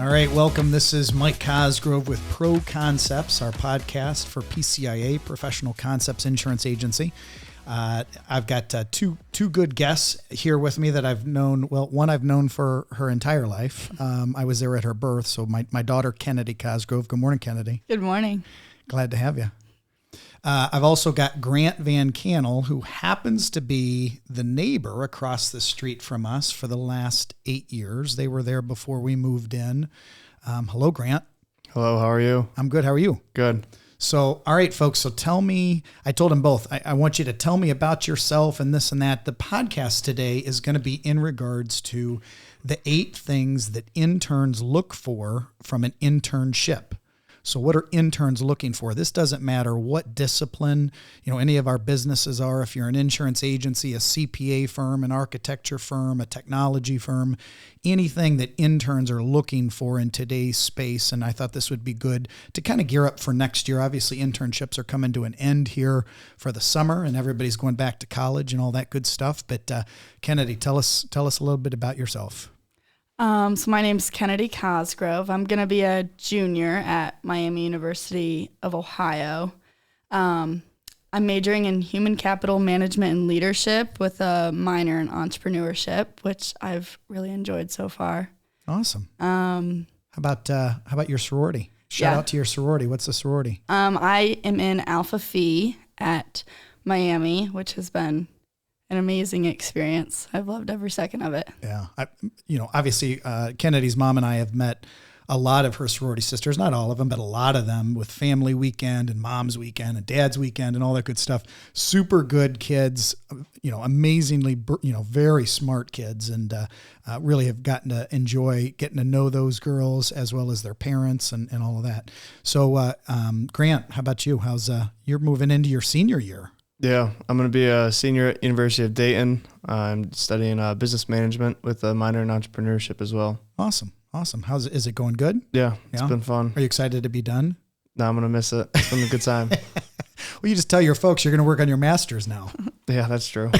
All right, welcome. This is Mike Cosgrove with Pro Concepts, our podcast for PCIA, Professional Concepts Insurance Agency. I've got two good guests here with me that I've known. Well, one I've known for her entire life. I was there at her birth. So my daughter, Kennedy Cosgrove. Good morning, Kennedy. Good morning. Glad to have you. I've also got Grant Van Kannel, who happens to be the neighbor across the street from us for the last 8 years. They were there before we moved in. Hello, Grant. Hello, how are you? I'm good. How are you? Good. So, all right, folks. So tell me, I told them both, I want you to tell me about yourself and this and that. The podcast today is going to be in regards to the 8 things that interns look for from an internship. So what are interns looking for? This doesn't matter what discipline, any of our businesses are. If you're an insurance agency, a CPA firm, an architecture firm, a technology firm, anything that interns are looking for in today's space. And I thought this would be good to kind of gear up for next year. Obviously, internships are coming to an end here for the summer and everybody's going back to college and all that good stuff. But Kennedy, tell us a little bit about yourself. So my name's Kennedy Cosgrove. I'm going to be a junior at Miami University of Ohio. I'm majoring in human capital management and leadership with a minor in entrepreneurship, which I've really enjoyed so far. Awesome. How about your sorority? Shout out to your sorority. What's the sorority? I am in Alpha Phi at Miami, which has been an amazing experience. I've loved every second of it. Yeah. Obviously, Kennedy's mom and I have met a lot of her sorority sisters, not all of them, but a lot of them with family weekend and mom's weekend and dad's weekend and all that good stuff. Super good kids, amazingly, very smart kids, and really have gotten to enjoy getting to know those girls as well as their parents and all of that. So, Grant, how about you? You're moving into your senior year? Yeah, I'm going to be a senior at University of Dayton. I'm studying business management with a minor in entrepreneurship as well. Awesome. Is it going good? Yeah, it's been fun. Are you excited to be done? No, I'm going to miss it. It's been a good time. Well, you just tell your folks you're going to work on your master's now. Yeah, that's true.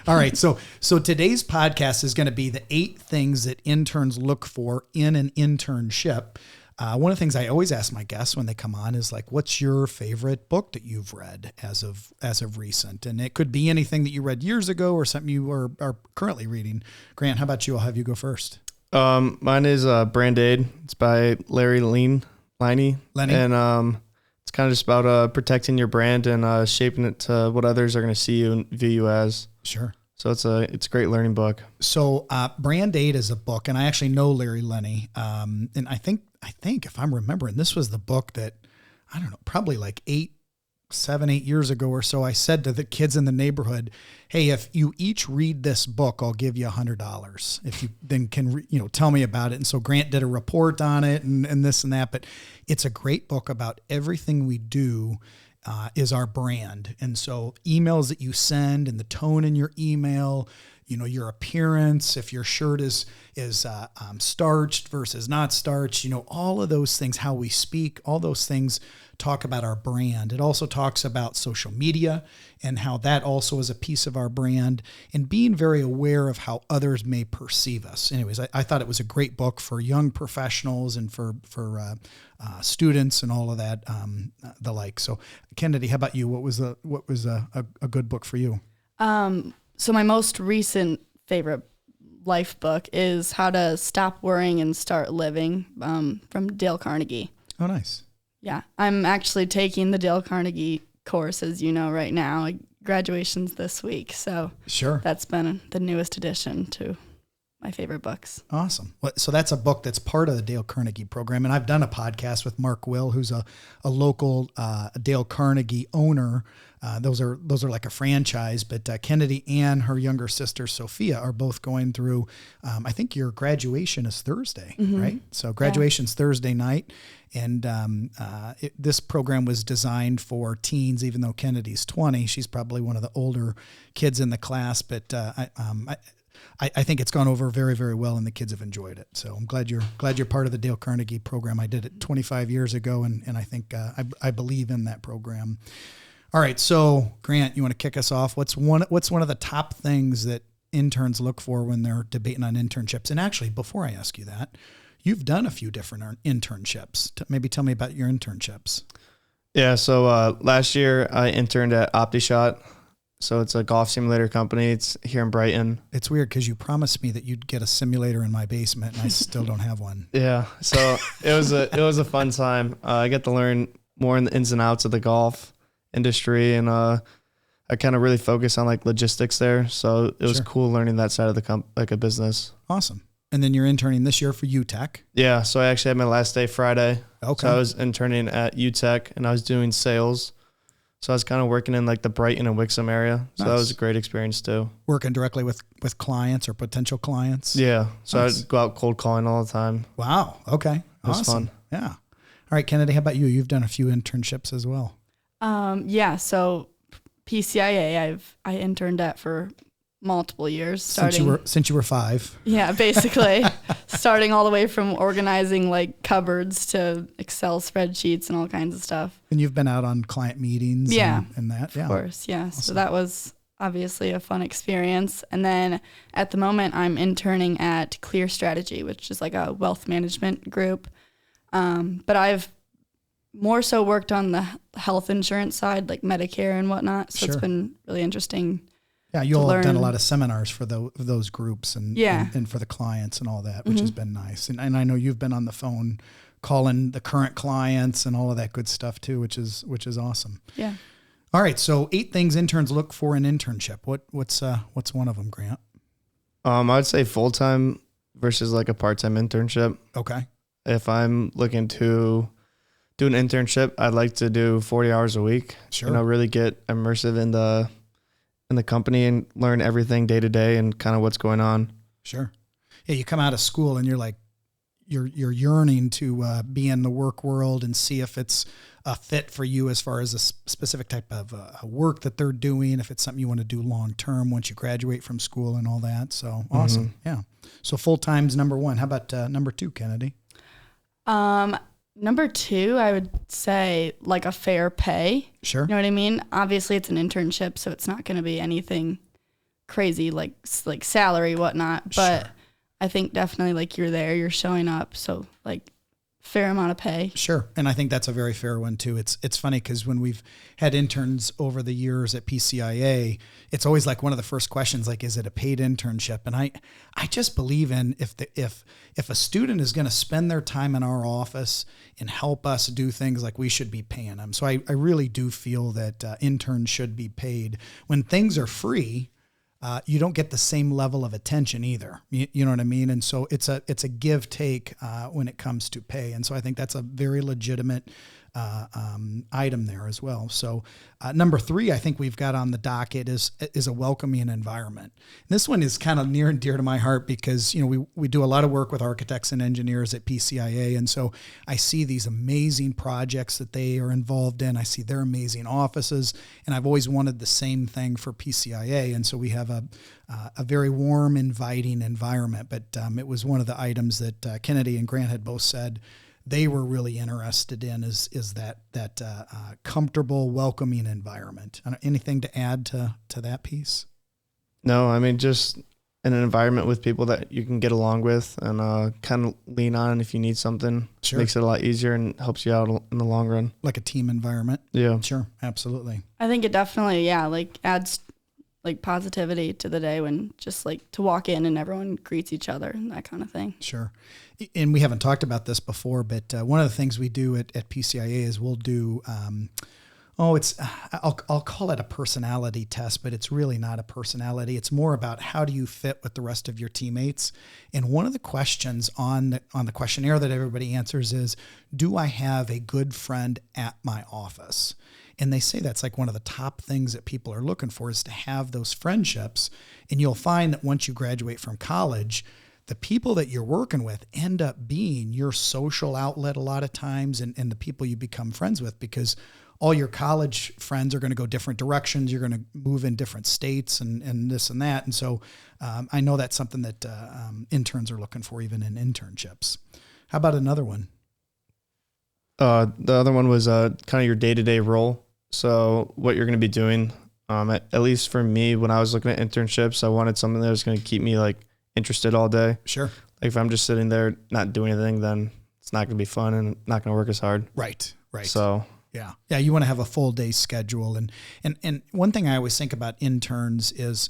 All right. So today's podcast is going to be the 8 things that interns look for in an internship. One of the things I always ask my guests when they come on is like, what's your favorite book that you've read as of recent? And it could be anything that you read years ago or something you are currently reading. Grant, how about you? I'll have you go first. Mine is Brand Aid. It's by Larry Lenny. And it's kind of just about protecting your brand and shaping it to what others are going to see you and view you as. Sure. So it's a great learning book. So Brand Aid is a book, and I actually know Larry Lenny. And I think if I'm remembering, this was the book that, I don't know, probably like 8 years ago or so, I said to the kids in the neighborhood, hey, if you each read this book, I'll give you $100 if you then can, tell me about it. And so Grant did a report on it and this and that, but it's a great book about everything we do is our brand. And so emails that you send and the tone in your email, your appearance, if your shirt is starched versus not starched, all of those things, how we speak, all those things talk about our brand. It also talks about social media and how that also is a piece of our brand and being very aware of how others may perceive us. Anyways, I thought it was a great book for young professionals and for students and all of that, the like. So Kennedy, how about you? What was a good book for you? So my most recent favorite life book is How to Stop Worrying and Start Living from Dale Carnegie. Oh, nice. Yeah, I'm actually taking the Dale Carnegie course, as you know, right now. Graduation's this week, so sure, that's been the newest addition to my favorite books. Awesome. So that's a book that's part of the Dale Carnegie program, and I've done a podcast with Mark Will, who's a local Dale Carnegie owner. Those are like a franchise, but Kennedy and her younger sister Sophia are both going through. I think your graduation is Thursday, right? So graduation's Thursday night, and this program was designed for teens. Even though Kennedy's 20, she's probably one of the older kids in the class. But I think it's gone over very, very well, and the kids have enjoyed it. So I'm glad you're part of the Dale Carnegie program. I did it 25 years ago, and I think I believe in that program. All right, so Grant, you want to kick us off? What's one of the top things that interns look for when they're debating on internships. And actually, before I ask you that, you've done a few different internships. Maybe tell me about your internships. Yeah. So last year I interned at OptiShot. So it's a golf simulator company. It's here in Brighton. It's weird because you promised me that you'd get a simulator in my basement, and I still don't have one. Yeah. So it was a fun time. I got to learn more in the ins and outs of the golf industry, and I kind of really focus on like logistics there. So it was cool learning that side of the like a business. Awesome. And then you're interning this year for UTech. Yeah. So I actually had my last day Friday. Okay. So I was interning at UTech, and I was doing sales. So I was kind of working in like the Brighton and Wixom area. So that was a great experience too. Working directly with clients or potential clients. Yeah. So I'd go out cold calling all the time. Wow. Okay. It was fun. Yeah. All right, Kennedy, how about you? You've done a few internships as well. Yeah. So PCIA, I interned at for multiple years. Since you were 5. Yeah, basically. Starting all the way from organizing like cupboards to Excel spreadsheets and all kinds of stuff. And you've been out on client meetings and that. Of course, yeah. Awesome. So that was obviously a fun experience. And then at the moment I'm interning at Clear Strategy, which is like a wealth management group. But I've more so worked on the health insurance side, like Medicare and whatnot. So It's been really interesting. Yeah, you all have done a lot of seminars for those groups and for the clients and all that, which has been nice. And I know you've been on the phone calling the current clients and all of that good stuff too, which is awesome. Yeah. All right, so 8 things interns look for in internship. What's one of them, Grant? I would say full-time versus like a part-time internship. Okay. If I'm looking to do an internship, I'd like to do 40 hours a week. Sure. Really get immersive in the company and learn everything day to day and kind of what's going on. Sure. Yeah, you come out of school and you're like, you're yearning to be in the work world and see if it's a fit for you as far as a specific type of work that they're doing, if it's something you want to do long term once you graduate from school and all that. So awesome. Yeah. So full time's number 1. How about number 2, Kennedy? Number 2, I would say like a fair pay. Sure. You know what I mean? Obviously it's an internship, so it's not going to be anything crazy like salary, whatnot. But I think definitely like you're there, you're showing up. So like fair amount of pay. Sure. And I think that's a very fair one too. It's funny because when we've had interns over the years at PCIA, it's always like one of the first questions, like, is it a paid internship? And I just believe in if a student is going to spend their time in our office and help us do things, like we should be paying them. So I really do feel that interns should be paid. When things are free, you don't get the same level of attention either. You know what I mean? And so it's a give take when it comes to pay. And so I think that's a very legitimate item there as well. So number 3, I think we've got on the docket is a welcoming environment. And this one is kind of near and dear to my heart because, we do a lot of work with architects and engineers at PCIA. And so I see these amazing projects that they are involved in. I see their amazing offices, and I've always wanted the same thing for PCIA. And so we have a very warm, inviting environment. But it was one of the items that Kennedy and Grant had both said they were really interested in is that comfortable, welcoming environment. Anything to add to that piece? No, I mean, just in an environment with people that you can get along with and kind of lean on if you need something. Sure. Makes it a lot easier and helps you out in the long run. Like a team environment. Yeah. Sure. Absolutely. I think it definitely, like adds like positivity to the day when just like to walk in and everyone greets each other and that kind of thing. Sure. And we haven't talked about this before, but one of the things we do at PCIA is we'll do, I'll call it a personality test, but it's really not a personality. It's more about how do you fit with the rest of your teammates. And one of the questions on the questionnaire that everybody answers is, do I have a good friend at my office? And they say that's like one of the top things that people are looking for is to have those friendships. And you'll find that once you graduate from college, the people that you're working with end up being your social outlet a lot of times and the people you become friends with, because all your college friends are going to go different directions. You're going to move in different states and this and that. And so I know that's something that interns are looking for even in internships. How about another one? The other one was kind of your day-to-day role. So what you're going to be doing At least for me, when I was looking at internships, I wanted something that was going to keep me like interested all day. Sure. Like if I'm just sitting there not doing anything, then it's not going to be fun and not going to work as hard. Right. So yeah, you want to have a full day schedule. And one thing I always think about interns is,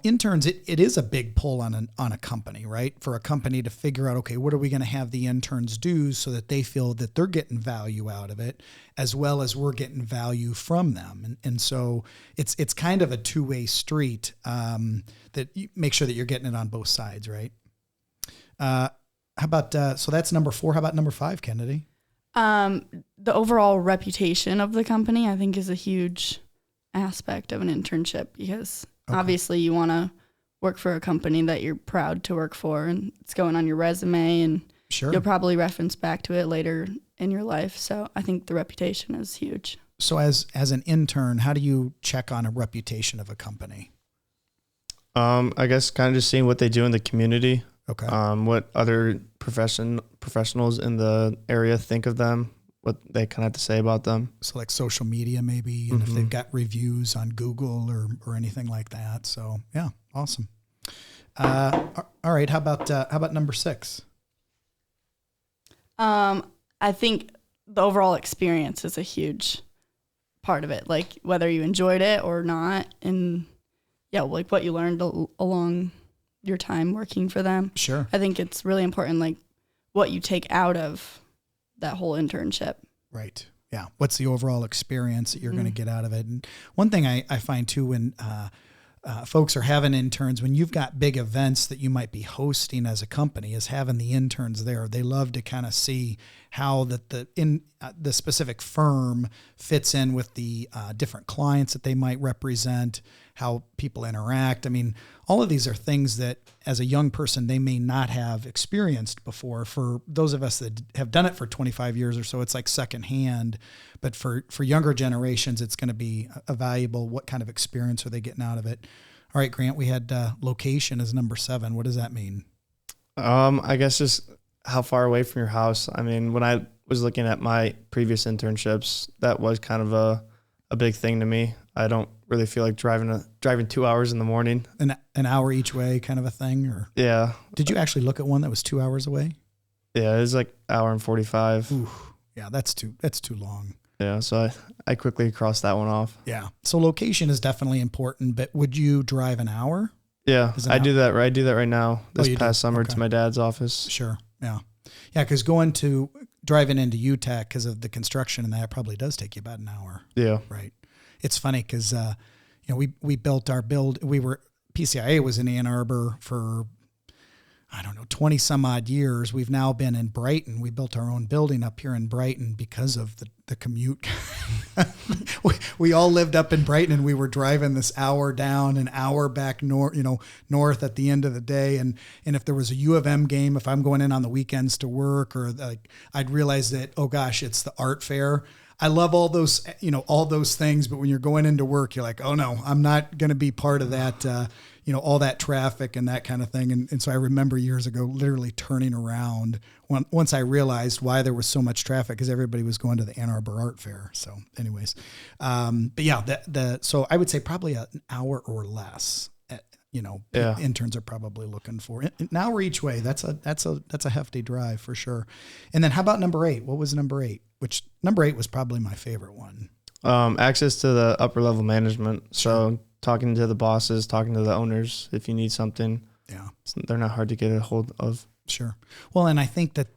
interns, it is a big pull on a company, right? For a company to figure out, okay, what are we going to have the interns do so that they feel that they're getting value out of it, as well as we're getting value from them. And so it's kind of a two-way street, that you make sure that you're getting it on both sides, right? How about, so that's number 4. How about number 5, Kennedy? The overall reputation of the company, I think, is a huge aspect of an internship, because obviously you want to work for a company that you're proud to work for, and it's going on your resume, and Sure. you'll probably reference back to it later in your life. So I think the reputation is huge. So as an intern, how do you check on a reputation of a company? I guess kind of just seeing what they do in the community. Okay. What other professionals in the area think of them, what they kind of have to say about them. So like social media maybe, and if they've got reviews on Google or anything like that. So yeah, awesome. All right. How about number 6? I think the overall experience is a huge part of it, like whether you enjoyed it or not, and like what you learned along your time working for them. Sure. I think it's really important, like what you take out of that whole internship. Right. Yeah. What's the overall experience that you're going to get out of it? And one thing I find too, when folks are having interns, when you've got big events that you might be hosting as a company, is having the interns there. They love to kind of see how the specific firm fits in with the different clients that they might represent, how people interact. I mean, all of these are things that as a young person, they may not have experienced before. For those of us that have done it for 25 years or so, it's like secondhand. But for younger generations, it's going to be a valuable, what kind of experience are they getting out of it? All right, Grant, we had location as number 7. What does that mean? I guess just how far away from your house. I mean, when I was looking at my previous internships, that was kind of a big thing to me. I don't really feel like driving 2 hours in the morning. An hour each way kind of a thing? Or yeah. Did you actually look at one that was 2 hours away? Yeah, it was like hour and 45. Ooh, yeah, that's too long. Yeah, so I quickly crossed that one off. Yeah. So location is definitely important, but would you drive an hour? Yeah, I do that right now. This past summer Okay. to my dad's office. Sure. Yeah. Yeah, because driving into UTech because of the construction and that probably does take you about an hour. Yeah. Right. It's funny because, we built PCIA was in Ann Arbor for, 20 some odd years. We've now been in Brighton. We built our own building up here in Brighton because of the commute. we all lived up in Brighton, and we were driving this hour down, an hour back north at the end of the day. And if there was a U of M game, if I'm going in on the weekends to work, or I'd realize that, oh gosh, it's the art fair. I love all those things, but when you're going into work, you're like, oh no, I'm not going to be part of that, all that traffic and that kind of thing. And so I remember years ago, literally turning around once I realized why there was so much traffic, because everybody was going to the Ann Arbor Art Fair. So anyways, but yeah, so I would say probably an hour or less. Interns are probably looking for an hour each way. That's a hefty drive for sure. And then how about number 8? What was number 8? Which number 8 was probably my favorite one. Access to the upper level management. So talking to the bosses, talking to the owners, if you need something. Yeah. They're not hard to get a hold of. Sure. Well, and I think that,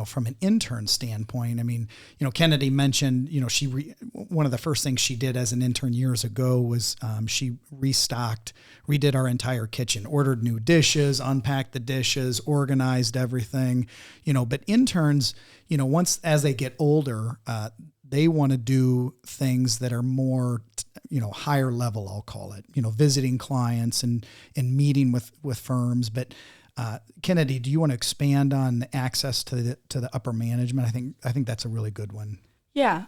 from an intern standpoint, I mean, Kennedy mentioned, one of the first things she did as an intern years ago was she redid our entire kitchen, ordered new dishes, unpacked the dishes, organized everything, but interns, as they get older, they want to do things that are more, higher level, I'll call it, visiting clients and meeting with firms. But Kennedy, do you want to expand on the access to the upper management? I think that's a really good one. Yeah.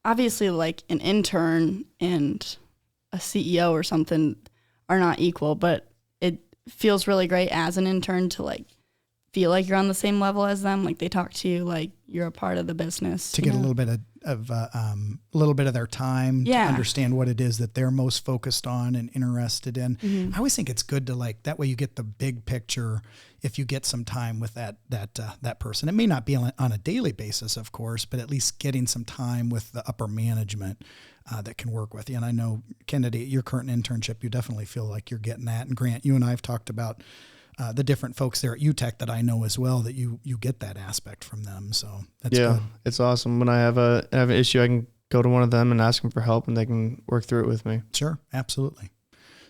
Obviously, like an intern and a CEO or something are not equal, but it feels really great as an intern to feel like you're on the same level as them. Like they talk to you like you're a part of the business. To get a little bit of their time to understand what it is that they're most focused on and interested in. Mm-hmm. I always think it's good to like, that way you get the big picture if you get some time with that person. It may not be on a daily basis, of course, but at least getting some time with the upper management that can work with you. And I know, Kennedy, at your current internship, you definitely feel like you're getting that. And Grant, you and I have talked about the different folks there at UTech that I know as well, that you get that aspect from them. So that's good. It's awesome. When I have an issue, I can go to one of them and ask them for help, and they can work through it with me. Sure. Absolutely.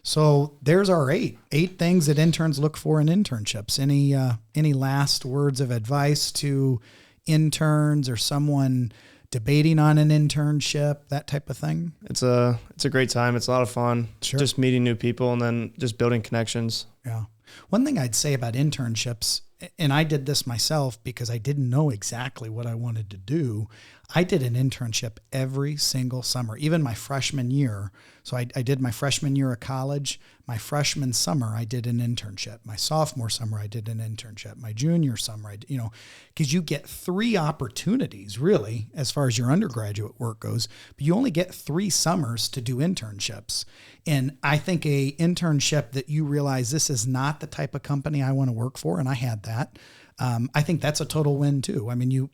So there's our eight things that interns look for in internships. Any last words of advice to interns or someone debating on an internship, that type of thing? It's a great time. It's a lot of fun. Sure. Just meeting new people and then just building connections. Yeah. One thing I'd say about internships, and I did this myself because I didn't know exactly what I wanted to do. I did an internship every single summer, even my freshman year. So I did my freshman year of college. My freshman summer, I did an internship. My sophomore summer, I did an internship. My junior summer, because you get 3 opportunities really as far as your undergraduate work goes, but you only get 3 summers to do internships. And I think a internship that you realize this is not the type of company I want to work for, and I had that. I think that's a total win too. I mean, you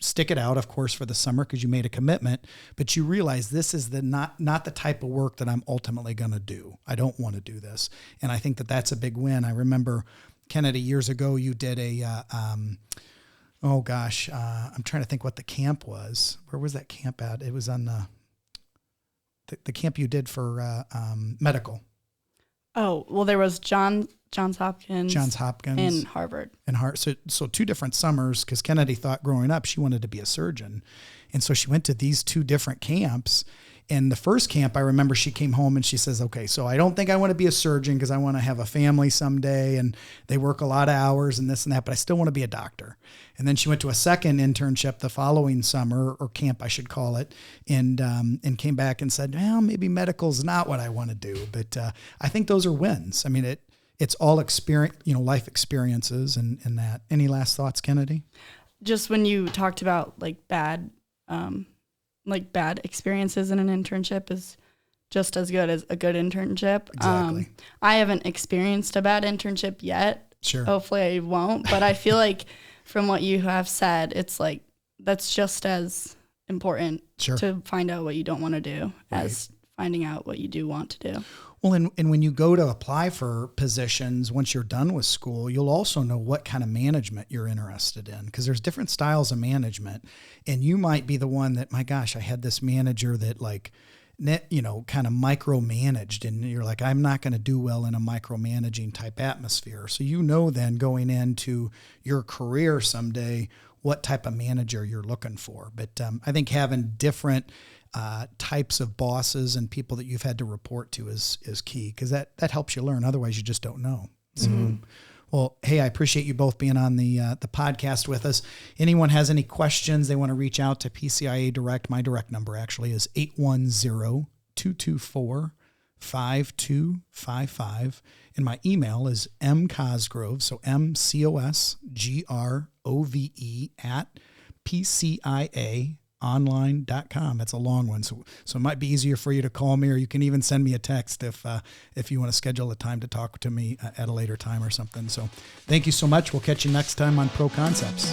stick it out, of course, for the summer because you made a commitment, but you realize this is not the type of work that I'm ultimately going to do. I don't want to do this. And I think that that's a big win. I remember, Kennedy, years ago, you did I'm trying to think what the camp was. Where was that camp at? It was on the camp you did for medical. Oh, well, there was Johns Hopkins, and Harvard. So 2 different summers, because Kennedy thought growing up she wanted to be a surgeon. And so she went to these 2 different camps. And the first camp, I remember she came home and she says, okay, so I don't think I want to be a surgeon because I want to have a family someday and they work a lot of hours and this and that, but I still want to be a doctor. And then she went to a second internship the following summer, or camp I should call it, and came back and said, well, maybe medical's not what I want to do. But I think those are wins. I mean, it's all experience, life experiences and that. Any last thoughts, Kennedy? Just when you talked about bad experiences in an internship is just as good as a good internship. Exactly. I haven't experienced a bad internship yet. Sure. Hopefully I won't, but I feel like from what you have said, it's that's just as important to find out what you don't want to do as finding out what you do want to do. Well, and when you go to apply for positions, once you're done with school, you'll also know what kind of management you're interested in, because there's different styles of management. And you might be the one that, my gosh, I had this manager that kind of micromanaged, and you're like, I'm not going to do well in a micromanaging type atmosphere. So then going into your career someday, what type of manager you're looking for. But I think having different types of bosses and people that you've had to report to is key, because that helps you learn. Otherwise, you just don't know. So, well, hey, I appreciate you both being on the podcast with us. Anyone has any questions, they want to reach out to PCIA Direct. My direct number actually is 810-224-5255. And my email is mcosgrove, so MCOSGROVE @PCIAonline.com. It's a long one, so it might be easier for you to call me, or you can even send me a text if you want to schedule a time to talk to me at a later time or something. So thank you so much. We'll catch you next time on Pro Concepts.